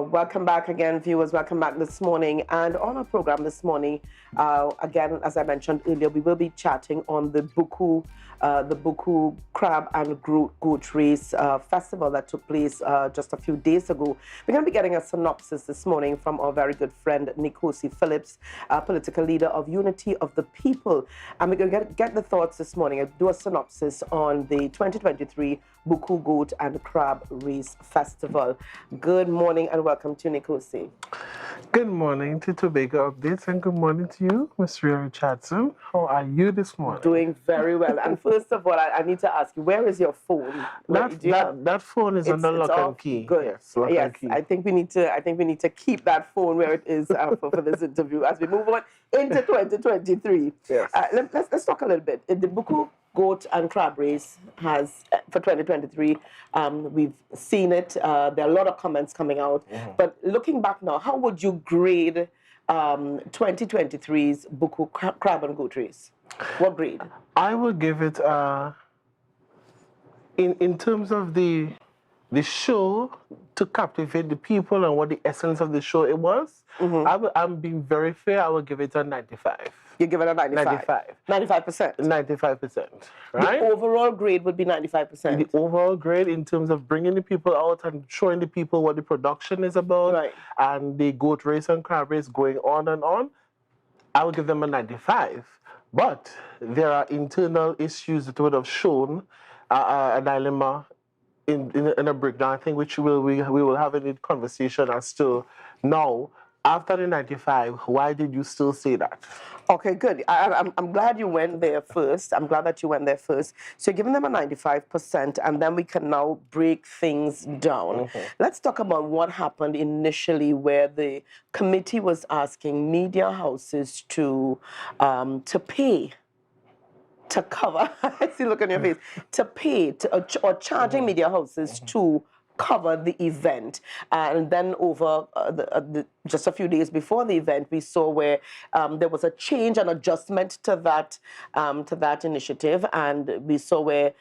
Welcome back again, viewers. Welcome back this morning. And on our program this morning, again, as I mentioned earlier, we will be chatting on the Buccoo Crab and Goat Race Festival that took place just a few days ago. We're going to be getting a synopsis this morning from our very good friend, Nickosy Phillips, political leader of Unity of the People. And we're going to get the thoughts this morning and do a synopsis on the 2023 Buccoo Goat and Crab Race Festival. Good morning and welcome to Nickosy. Good morning to Tobago Updates and good morning to you, Ms. Ria Richardson. How are you this morning? Doing very well. And first of all, I need to ask you, where is your phone? That phone is under lock and key. Good. Yes, lock and key. I think we need to keep that phone where it is for this interview as we move on into 2023. Yes. Let's talk a little bit. The Buccoo Goat and Crab Race has, for 2023, we've seen it. There are a lot of comments coming out. Mm-hmm. But looking back now, how would you grade 2023's Buccoo Crab and Goat Race? What grade? I would give it, in terms of the show, to captivate the people and what the essence of the show it was, mm-hmm. I'm being very fair, I would give it a 95. You give it a 95? 95%? 95%, right? The overall grade would be 95%? The overall grade in terms of bringing the people out and showing the people what the production is about, right, and the goat race and crab race going on, I would give them a 95. But there are internal issues that would have shown a dilemma in a breakdown, I think, which we will have a conversation as to now, after the 95, why did you still say that? Okay, good. I'm glad you went there first. I'm glad that you went there first. So you're giving them a 95%, and then we can now break things down. Mm-hmm. Let's talk about what happened initially, where the committee was asking media houses to pay to cover. I see look on your face. To pay or charging media houses to cover the event. And then over just a few days before the event, we saw where there was a change, an adjustment to that initiative, and we saw where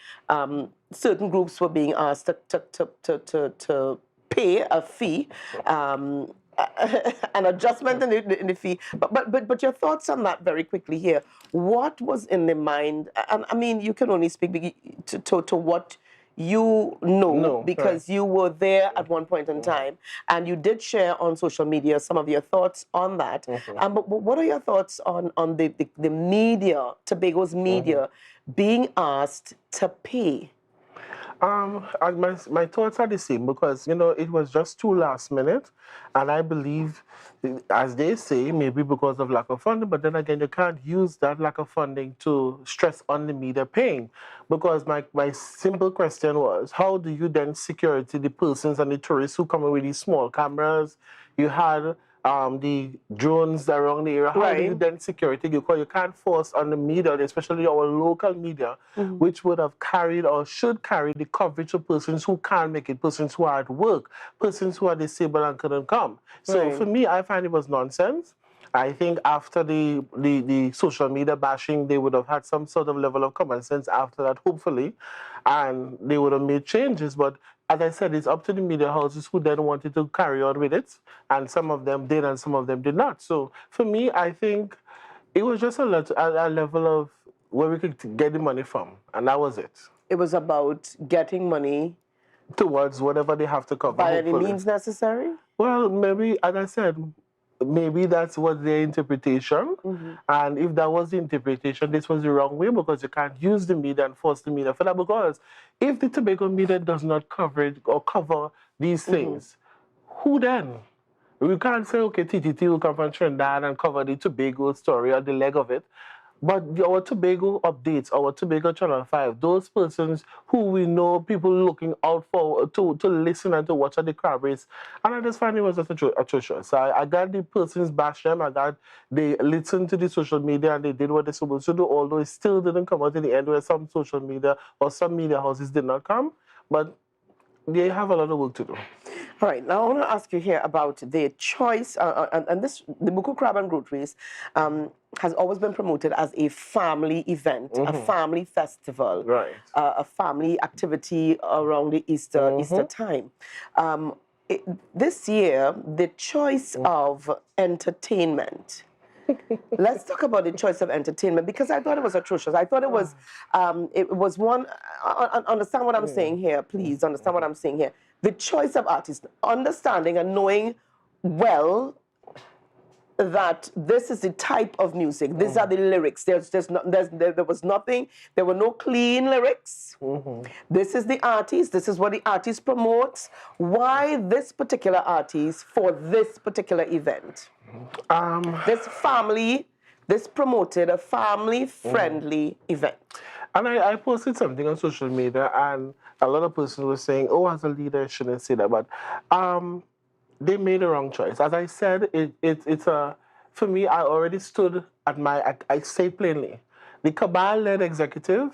certain groups were being asked to pay a fee. An adjustment in the fee, but your thoughts on that very quickly here. What was in the mind? And I mean, you can only speak to what you know, because you were there at one point in time, and you did share on social media some of your thoughts on that. Mm-hmm. But what are your thoughts on the media, Tobago's media, being asked to pay? My thoughts are the same because, it was just too last minute, and I believe, as they say, maybe because of lack of funding, but then again, you can't use that lack of funding to stress on the media paying, because my simple question was, how do you then security the persons and the tourists who come in with these small cameras? You had the drones around the area. How do you then security? Because you can't force on the media, especially our local media, which would have carried or should carry the coverage of persons who can't make it, persons who are at work, persons who are disabled and couldn't come. So for me, I find it was nonsense. I think after the social media bashing, they would have had some sort of level of common sense after that, hopefully, and they would have made changes. But as I said, it's up to the media houses who then wanted to carry on with it, and some of them did and some of them did not. So for me, I think it was just a level of where we could get the money from, and that was it. It was about getting money towards whatever they have to cover. By any means necessary? Well, maybe, as I said, maybe that's what their interpretation. And if that was the interpretation, this was the wrong way, because you can't use the media and force the media for that. Because if the Tobago media does not cover these things, who then? We can't say, okay, TTT will come from Trinidad and cover the Tobago story or the leg of it. But our Tobago updates, our Tobago Channel 5, those persons who we know, people looking out for to listen and to watch at the crab race, and I just find it was just atrocious. I got the persons bash them, they listened to the social media and they did what they're supposed to do, although it still didn't come out in the end where some social media or some media houses did not come, but they have a lot of work to do. All right, now I want to ask you here about the choice, and the Buccoo Crab and Goat Race has always been promoted as a family event, a family festival, a family activity around the Easter time. this year, the choice of entertainment. Let's talk about the choice of entertainment, because I thought it was atrocious. I thought it was one. Understand what I'm saying here, please. Understand what I'm saying here. The choice of artists, understanding and knowing well that this is the type of music. These are the lyrics. There was nothing. There were no clean lyrics. This is the artist. This is what the artist promotes. Why this particular artist for this particular event? This promoted a family-friendly event. And I posted something on social media, and a lot of persons were saying, "Oh, as a leader, I shouldn't say that." But they made a wrong choice. As I said, it's a, for me, I already stood at I say plainly, the cabal-led executive,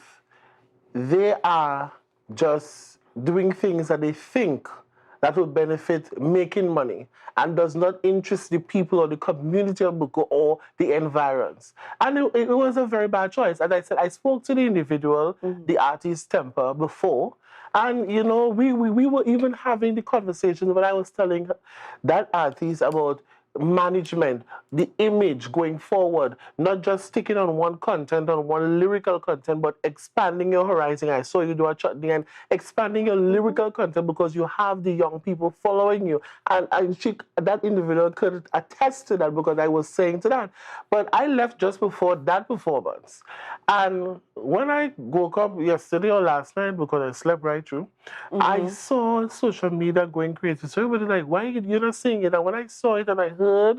they are just doing things that they think that will benefit making money and does not interest the people or the community of Buccoo or the environs. And it was a very bad choice. As I said, I spoke to the individual, the artist Temper, before, and you know, we were even having the conversation when I was telling that artist about management, the image going forward, not just sticking on one content, on one lyrical content, but expanding your horizon. I saw you do a chutney and expanding your lyrical content because you have the young people following you. And that individual could attest to that because I was saying to that. But I left just before that performance. And when I woke up yesterday or last night, because I slept right through, I saw social media going crazy. So everybody like, why you're not singing it? And when I saw it and I heard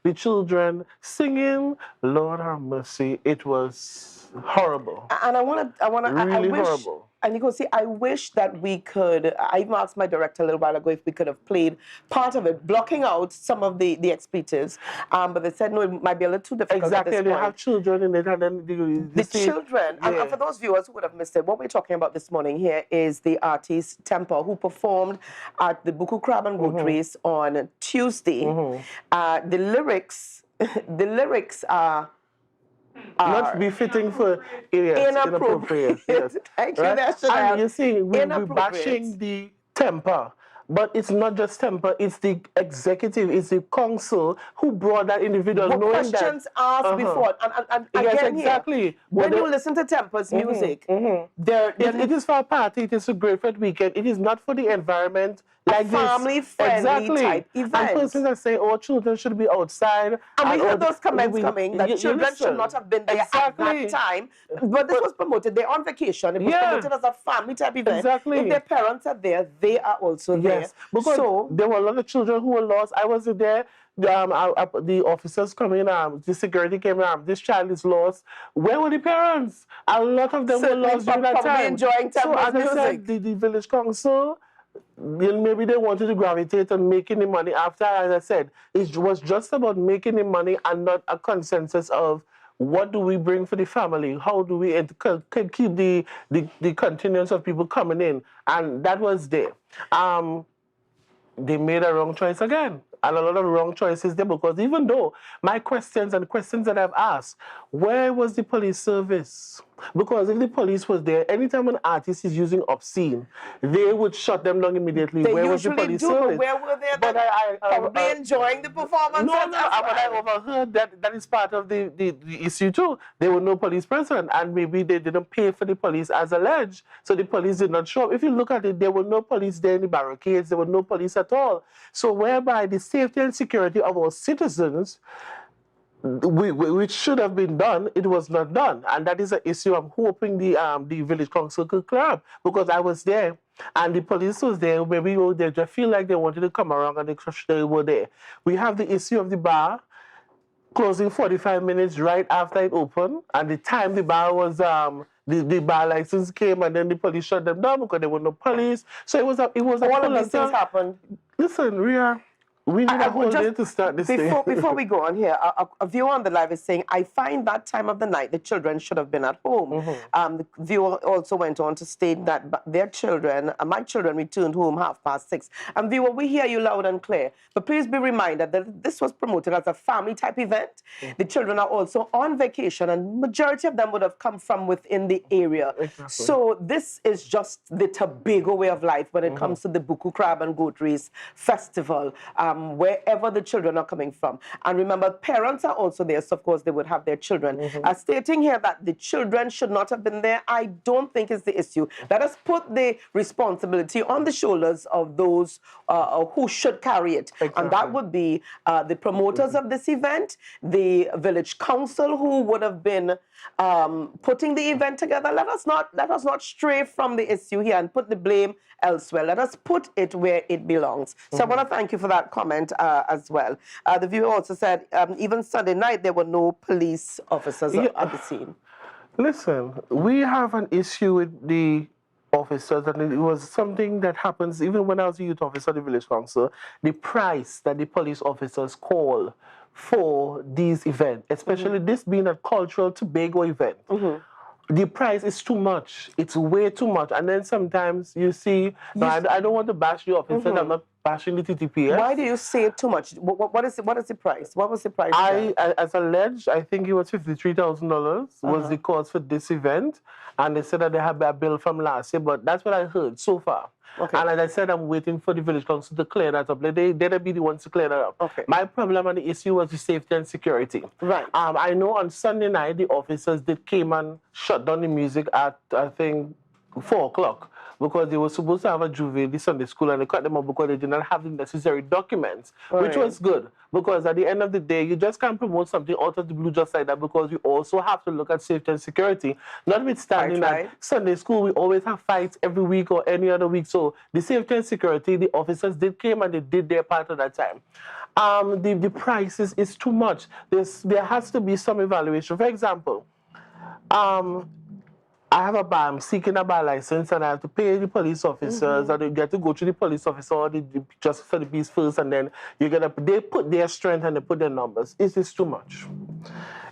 the children singing, Lord have mercy, it was horrible. And Really horrible. And Nickosy, I wish that we could, I even asked my director a little while ago if we could have played part of it, blocking out some of the expletives, but they said no, it might be a little too difficult. Exactly, at this and they have children in it, and then the children, and for those viewers who would have missed it, what we're talking about this morning here is the artist Temper, who performed at the Buccoo Crab and Goat Race on Tuesday. The lyrics are not befitting for inappropriate. Yes. Thank you, right? And you see, we're bashing the Temper. But it's not just Temper, it's the executive, it's the council who brought that individual knowing questions asked before. And yes, again exactly. Here, when you listen to Temper's music, it is for a party, it is a great for the weekend, it is not for the environment. Like family-friendly type event. And persons are saying, oh, children should be outside. And we heard those comments coming that children should not have been there at that time. But this was promoted. They're on vacation. It was promoted as a family type event. Exactly. If their parents are there, they are also there. Yes, because there were a lot of children who were lost. I wasn't there. The officers come in, the security came in, this child is lost. Where were the parents? A lot of them were lost during that time. Enjoying Temper's music. I said, the village council, maybe they wanted to gravitate on making the money after. As I said, it was just about making the money and not a consensus of what do we bring for the family? How do we keep the continuance of people coming in? And that was there. They made a wrong choice again. And a lot of wrong choices there, because even though my questions that I've asked, where was the police service? Because if the police was there, anytime an artist is using obscene, they would shut them down immediately. Where was the police service? But where were they? But probably enjoying the performance. But I overheard that is part of the issue too. There were no police present, and maybe they didn't pay for the police as alleged, so the police did not show up. If you look at it, there were no police there in the barricades. There were no police at all. So whereby the safety and security of our citizens, which should have been done, it was not done. And that is an issue I'm hoping the village council could clear up, because I was there and the police was there. Maybe they just feel like they wanted to come around and they were there. We have the issue of the bar closing 45 minutes right after it opened, and the time the bar was the bar license came, and then the police shut them down because there were no police. So it was all of these things happened. Listen, Ria, We need a whole day to start this thing. Before we go on here, a viewer on the live is saying, I find that time of the night the children should have been at home. The viewer also went on to state that their children, my children returned home 6:30. And viewer, we hear you loud and clear. But please be reminded that this was promoted as a family type event. The children are also on vacation, and majority of them would have come from within the area. Exactly. So this is just the Tobago way of life when it comes to the Buccoo Crab and Goat Race Festival, wherever the children are coming from. And remember, parents are also there, so of course they would have their children. Stating here that the children should not have been there, I don't think is the issue. Let us put the responsibility on the shoulders of those who should carry it. Exactly. And that would be the promoters of this event, the village council who would have been putting the event together. Let us not stray from the issue here and put the blame elsewhere. Let us put it where it belongs. So I want to thank you for that comment as well. The viewer also said, even Sunday night, there were no police officers at the scene. Listen, we have an issue with the officers, and it was something that happens even when I was a youth officer at the village council. The price that the police officers call for these events, especially this being a cultural Tobago event, the price is too much. It's way too much. And then sometimes you see, I don't want to bash the officers, I'm not bashing the TTPS. Why do you say too much? What is the price? What was the price? As alleged, I think it was $53,000 was the cost for this event. And they said that they had a bill from last year, but that's what I heard so far. Okay. And as I said, I'm waiting for the village council to clear that up. They'll be the ones to clear that up. Okay. My problem and the issue was the safety and security. Right. I know on Sunday night, the officers came and shut down the music at, I think, 4 o'clock. Because they were supposed to have a juve this Sunday school, and they cut them off because they did not have the necessary documents, which was good. Because at the end of the day, you just can't promote something out of the blue just like that, because you also have to look at safety and security. Notwithstanding that Sunday school, we always have fights every week or any other week. So the safety and security, the officers did came and they did their part at that time. The prices is too much. There has to be some evaluation. For example, I have a bar, I'm seeking a bar license, and I have to pay the police officers, and you get to go to the police officer or the justice of the peace first, and then they put their strength and they put their numbers. It is too much.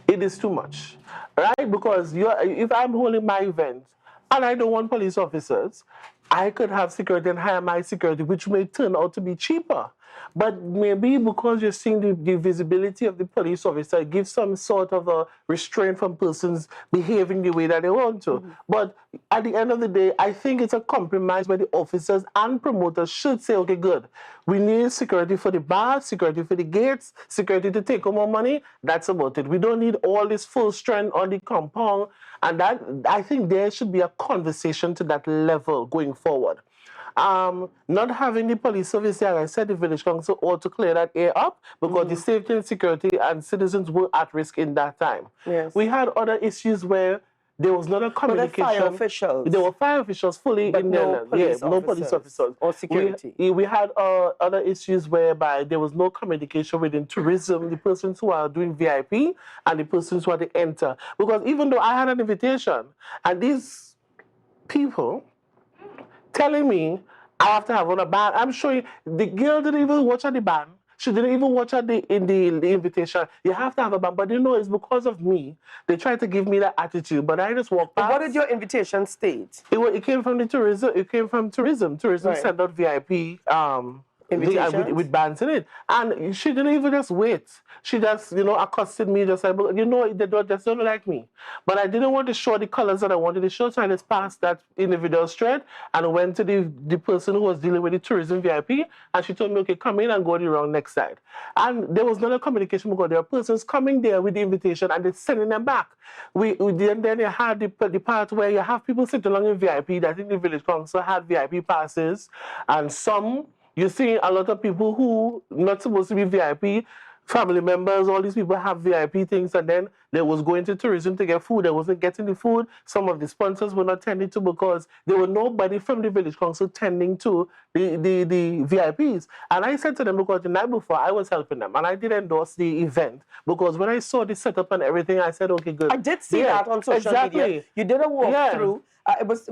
It is too much, right? Because if I'm holding my event and I don't want police officers, I could have security and hire my security, which may turn out to be cheaper. But maybe because you're seeing the visibility of the police officer, it gives some sort of a restraint from persons behaving the way that they want to. But at the end of the day, I think it's a compromise where the officers and promoters should say, okay, good. We need security for the bar, security for the gates, security to take home more money. That's about it. We don't need all this full strength on the compound. And that, I think there should be a conversation to that level going forward. Not having the police service here, I said the village council ought to clear that area up, because the safety and security and citizens were at risk in that time. Yes. We had other issues where there was not a communication. But fire officials. There were fire officials fully but in no there. No police officers. Or security. We had other issues whereby there was no communication within tourism, the persons who are doing VIP and the persons who are to enter. Because even though I had an invitation, and these people telling me I have to have on a band. I'm sure the girl didn't even watch at the band. She didn't even watch at the invitation. You have to have a band. But you know, it's because of me. They tried to give me that attitude, but I just walked past. What did your invitation state? It came from the tourism. It came from tourism. Tourism sent out VIP with bands in it. And she didn't even just wait. She just, accosted me, just like, they don't like me. But I didn't want to show the colors that I wanted to show, so I just passed that individual straight and went to the person who was dealing with the tourism VIP, and she told me, okay, come in and go the wrong next side. And there was not a communication, because there are persons coming there with the invitation and they're sending them back. Then they had the part where you have people sitting along in VIP. I think the village council had VIP passes, and some, you see a lot of people who not supposed to be VIP, family members, all these people have VIP things, and then they was going to tourism to get food. They wasn't getting the food. Some of the sponsors were not tending to, because there were nobody from the village council tending to the VIPs. And I said to them, because the night before I was helping them, and I did endorse the event, because when I saw the setup and everything, I said, okay, good. I did see that on social media. You did a walkthrough. It was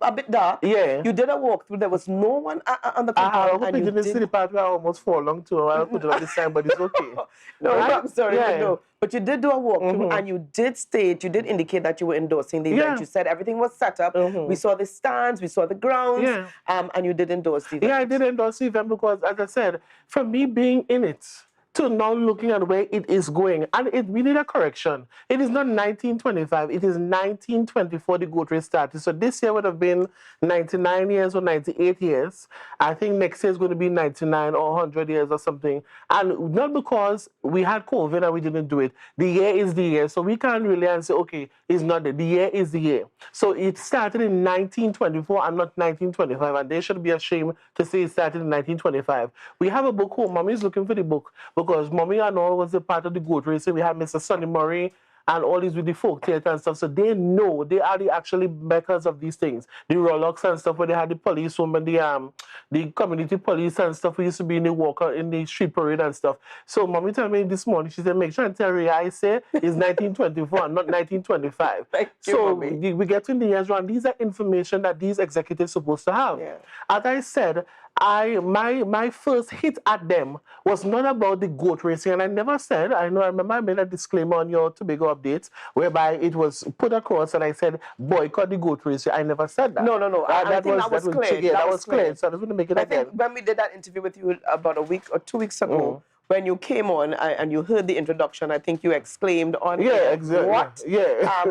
a bit dark. Yeah. You did a walkthrough. There was no one on the I compound, hope and you you didn't see the did. part where I almost fall long too. I'll put it up this time, but it's okay. No, Right? I'm sorry, but Yeah. no. But you did do a walkthrough, and you did indicate that you were endorsing the event. Yeah. You said everything was set up. We saw the stands, we saw the grounds, Yeah. and you did endorse the event. Yeah, I did endorse the event because, as I said, for me being in it, to now looking at where it is going, and we need a correction. It is not 1925, it is 1924 the goat race started. So this year would have been 99 years or 98 years. I think next year is going to be 99 or 100 years or something. And not because we had COVID and we didn't do it. The year is the year. So we can't really answer, okay, it's not the year is the year. So it started in 1924 and not 1925. And they should be ashamed to say it started in 1925. We have a book home. Mommy's looking for the book because Mommy and all was a part of the goat racing. We had Mr. Sonny Murray and all these with the folk theater and stuff. So they know, they are the actually makers of these things. The Rolex and stuff where they had the police woman, the community police and stuff. We used to be in the walker in the street parade and stuff. So Mommy told me this morning, she said, make sure and tell Ray I say it's 1924 and not 1925. Thank you, so Mommy. we get in the years round. These are information that these executives supposed to have. Yeah. As I said, my first hit at them was not about the goat racing, and I never said, I remember I made a disclaimer on your Tobago updates whereby it was put across and I said boycott the goat racing. I never said that. No. I think that was clear. Yeah, that was clear. So I just want to make it again. I think when we did that interview with you about a week or 2 weeks ago, when you came on and you heard the introduction, I think you exclaimed on exactly. What? Yeah.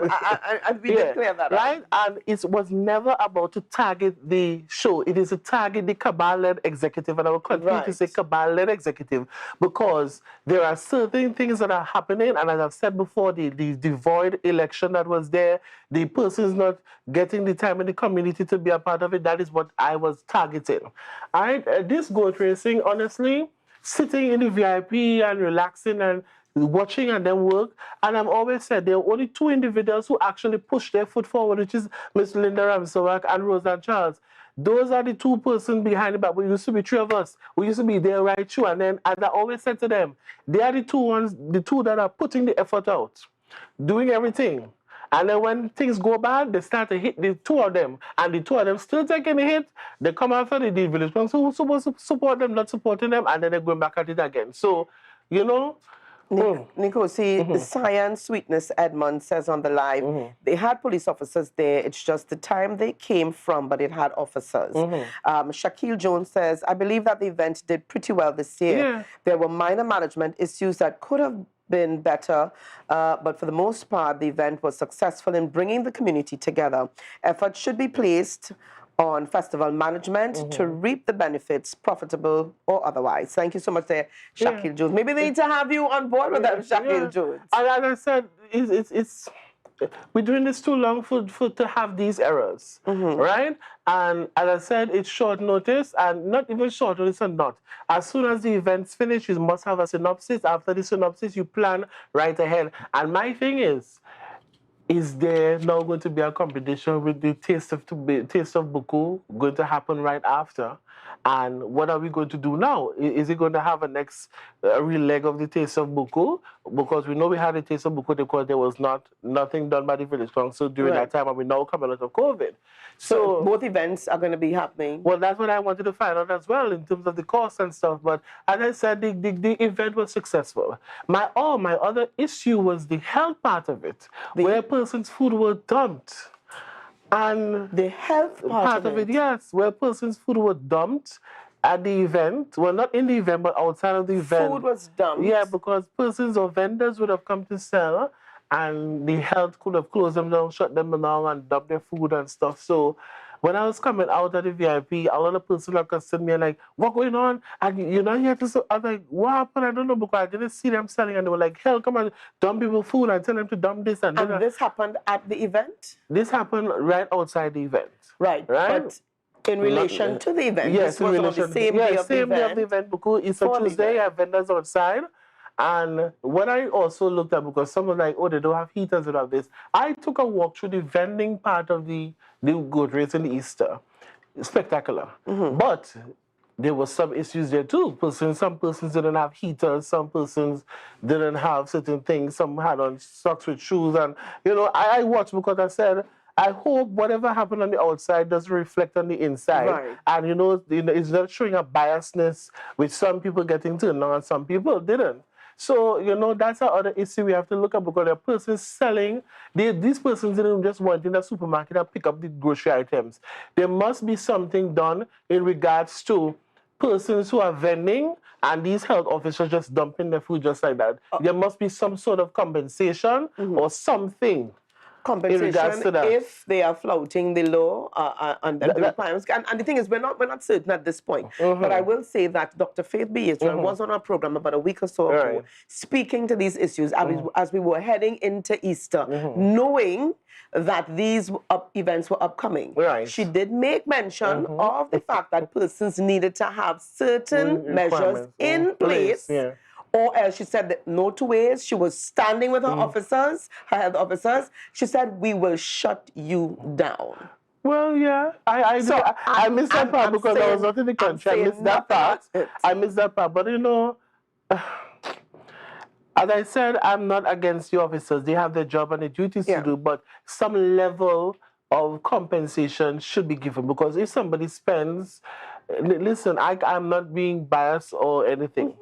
We did clear that right? up. And it was never about to target the show. It is to target the cabal-led executive, and I will continue to say cabal-led executive because there are certain things that are happening, and as I've said before, the void election that was there, the person's not getting the time in the community to be a part of it. That is what I was targeting. All right? This goat racing, honestly, sitting in the VIP and relaxing and watching and then work. And I've always said there are only two individuals who actually push their foot forward, which is Miss Linda Ramsawak and Roseanne Charles. Those are the two persons behind the back. We used to be three of us. We used to be there right through. And then, as I always said to them, they are the two that are putting the effort out, doing everything. And then when things go bad, they start to hit the two of them. And the two of them still taking a hit. They come after the village ones who supposed to support them, not supporting them, and then they're going back at it again. So, Nickosy, Science Sweetness Edmond says on the live, they had police officers there. It's just the time they came from, but it had officers. Shaquille Jones says, I believe that the event did pretty well this year. Yeah. There were minor management issues that could have been better, but for the most part, the event was successful in bringing the community together. Effort should be placed on festival management to reap the benefits, profitable or otherwise. Thank you so much there, Shaquille Jones. Maybe they need to have you on board with them, Shaquille Jones. And as I said, it's we're doing this too long to have these errors, right? And as I said, it's short notice, and not even short notice or not. As soon as the event's finished, you must have a synopsis. After the synopsis, you plan right ahead. And my thing is there now going to be a competition with the Taste of Buccoo going to happen right after? And what are we going to do now? Is it going to have a next real leg of the Taste of Buccoo? Because we know we had the Taste of Buccoo because there was nothing done by the village council during that time, and we now coming out of COVID. So both events are going to be happening. Well, that's what I wanted to find out as well in terms of the cost and stuff. But as I said, the event was successful. My other issue was the health part of it, where a person's food was dumped. And the health part of it, yes, where a person's food was dumped at the event. Well, not in the event, but outside of the event. Food was dumped? Yeah, because persons or vendors would have come to sell, and the health could have closed them down, shut them down, and dumped their food and stuff. So when I was coming out of the VIP, a lot of persons like us me and like, what going on? And you're not here to say, I was like, what happened? I don't know, because I didn't see them selling, and they were like, hell, come on, dump people food and tell them to dump this. And this happened at the event? This happened right outside the event. Right. But in relation to the event, yes, this was on the same day of the event. Day of the event, because it's a Tuesday, I have vendors outside. And what I also looked at, because someone like, oh, they don't have heaters, they don't have this. I took a walk through the vending part of the goat race in Easter. Spectacular. But there were some issues there too. Some persons didn't have heaters, some persons didn't have certain things, some had on socks with shoes. And, I watched because I said, I hope whatever happened on the outside doesn't reflect on the inside. Right. And it's not showing a biasness with some people getting turned on and some people didn't. So, that's another issue we have to look at, because the person selling, these persons didn't just went in the supermarket and pick up the grocery items. There must be something done in regards to persons who are vending and these health officers just dumping their food just like that. There must be some sort of compensation or something. Compensation if they are flouting the law and the requirements. And the thing is, we're not certain at this point. But I will say that Dr. Faith Beatrice was on our program about a week or so ago, speaking to these issues as we were heading into Easter, knowing that these events were upcoming. Right. She did make mention of the fact that persons needed to have certain measures in place. Or else she said that no two ways. She was standing with her officers, her health officers. She said, we will shut you down. Well, yeah, I missed that part because I was not in the country. I missed that part. But as I said, I'm not against the officers. They have their job and their duties to do, but some level of compensation should be given, because if somebody spends, listen, I'm not being biased or anything,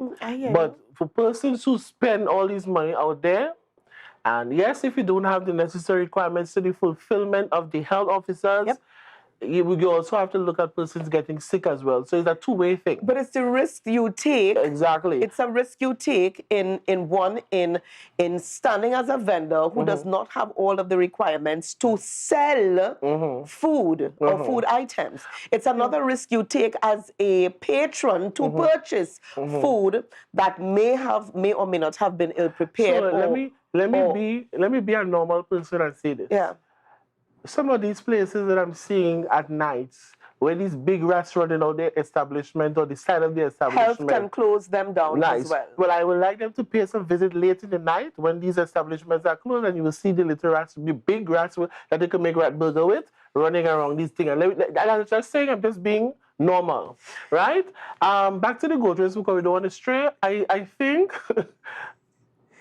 but for persons who spend all this money out there, and yes, if you don't have the necessary requirements to the fulfillment of the health officers, you also have to look at persons getting sick as well. So it's a two-way thing. But it's the risk you take. Exactly. It's a risk you take in standing as a vendor who does not have all of the requirements to sell food or food items. It's another risk you take as a patron to purchase food that may or may not have been ill-prepared. So let me be a normal person and say this. Yeah. Some of these places that I'm seeing at nights, where these big restaurants in their establishment or the side of the establishment, health can close them down as well. Well, I would like them to pay some visit late in the night when these establishments are closed, and you will see the little rats, the big rats that they can make rat burger with, running around these things. And I'm just saying, I'm just being normal, right? Back to the goat race, because we don't want to stray. I think...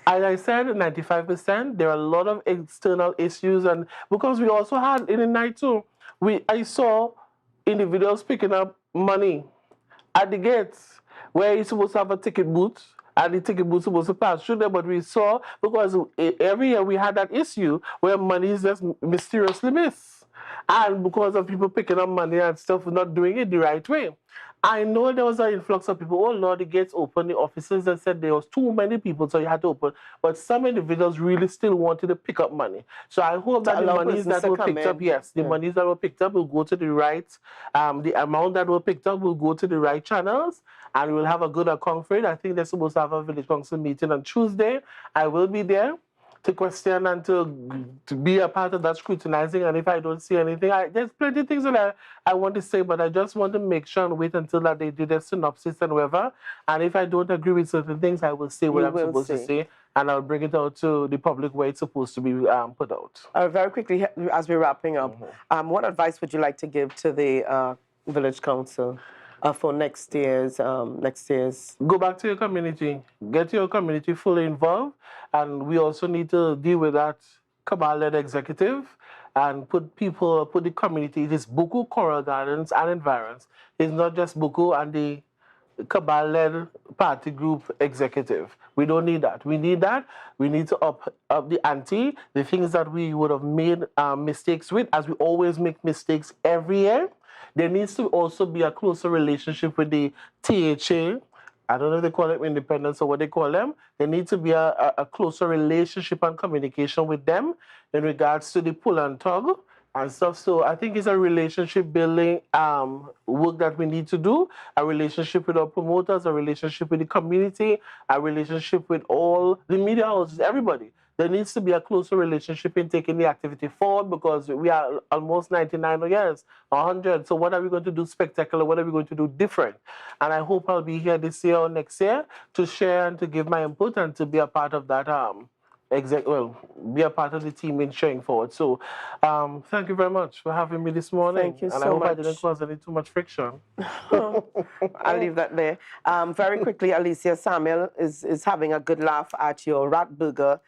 As I said, 95%, there are a lot of external issues, and because we also had in the night too, I saw individuals picking up money at the gates where you're supposed to have a ticket booth, and the ticket booth supposed to pass through there, but we saw, because every year we had that issue where money is just mysteriously missed, and because of people picking up money and stuff, not doing it the right way. I know there was an influx of people. Oh Lord, the gates opened. The officers that said there was too many people, so you had to open. But some individuals really still wanted to pick up money. So I hope that the monies that were picked up, the monies that were picked up will go to the right, the amount that were picked up will go to the right channels, and we'll have a good account for it. I think they're supposed to have a village council meeting on Tuesday. I will be there to question and to be a part of that scrutinizing, and if I don't see anything, there's plenty of things that I want to say, but I just want to make sure and wait until that they do their synopsis and whatever, and if I don't agree with certain things, I will say what I'm supposed to say, and I'll bring it out to the public where it's supposed to be put out. Very quickly, as we're wrapping up, what advice would you like to give to the village council for next year's? Go back to your community. Get your community fully involved. And we also need to deal with that cabal-led executive and put the community. It is Buccoo, Coral Gardens, and Environs. It's not just Buccoo and the cabal-led party group executive. We don't need that. We need that. We need to up the ante. The things that we would have made mistakes with, as we always make mistakes every year. There needs to also be a closer relationship with the THA. I don't know if they call it independence or what they call them. There needs to be a closer relationship and communication with them in regards to the pull and tug and stuff. So I think it's a relationship building work that we need to do, a relationship with our promoters, a relationship with the community, a relationship with all the media houses, everybody. There needs to be a closer relationship in taking the activity forward, because we are almost 99 years, 100. So what are we going to do spectacular? What are we going to do different? And I hope I'll be here this year or next year to share and to give my input and to be a part of that well, be a part of the team in showing forward. So, thank you very much for having me this morning. Thank you And I so hope I didn't much. cause any too much friction. I'll leave that there. Very quickly, Alicia Samuel is having a good laugh at your rat burger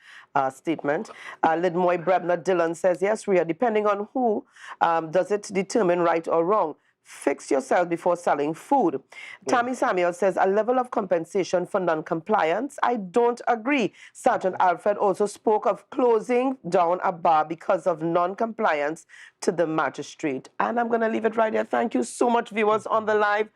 statement. Lidmoy Brebner Dillon says, yes, Rhea, depending on who does it determine right or wrong. Fix yourself before selling food. Tammy Samuel says, a level of compensation for non-compliance. I don't agree. Sergeant Alfred also spoke of closing down a bar because of non-compliance to the magistrate. And I'm going to leave it right there. Thank you so much, viewers on the live,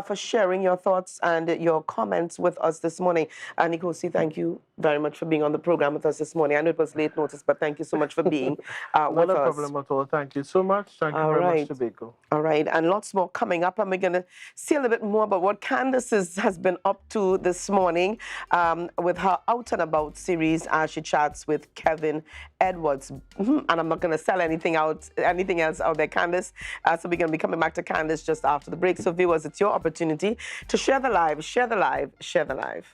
for sharing your thoughts and your comments with us this morning. Nickosy, thank you very much for being on the program with us this morning. I know it was late notice, but thank you so much for being with us. Not a problem at all. Thank you so much. Thank you very much, Tobago. All right, and lots more coming up. And we're going to see a little bit more about what Candace has been up to this morning with her Out and About series as she chats with Kevin Edwards. And I'm not going to sell anything else out there, Candace. So we're going to be coming back to Candace just after the break. So viewers, it's your opportunity to share the live, share the live, share the live.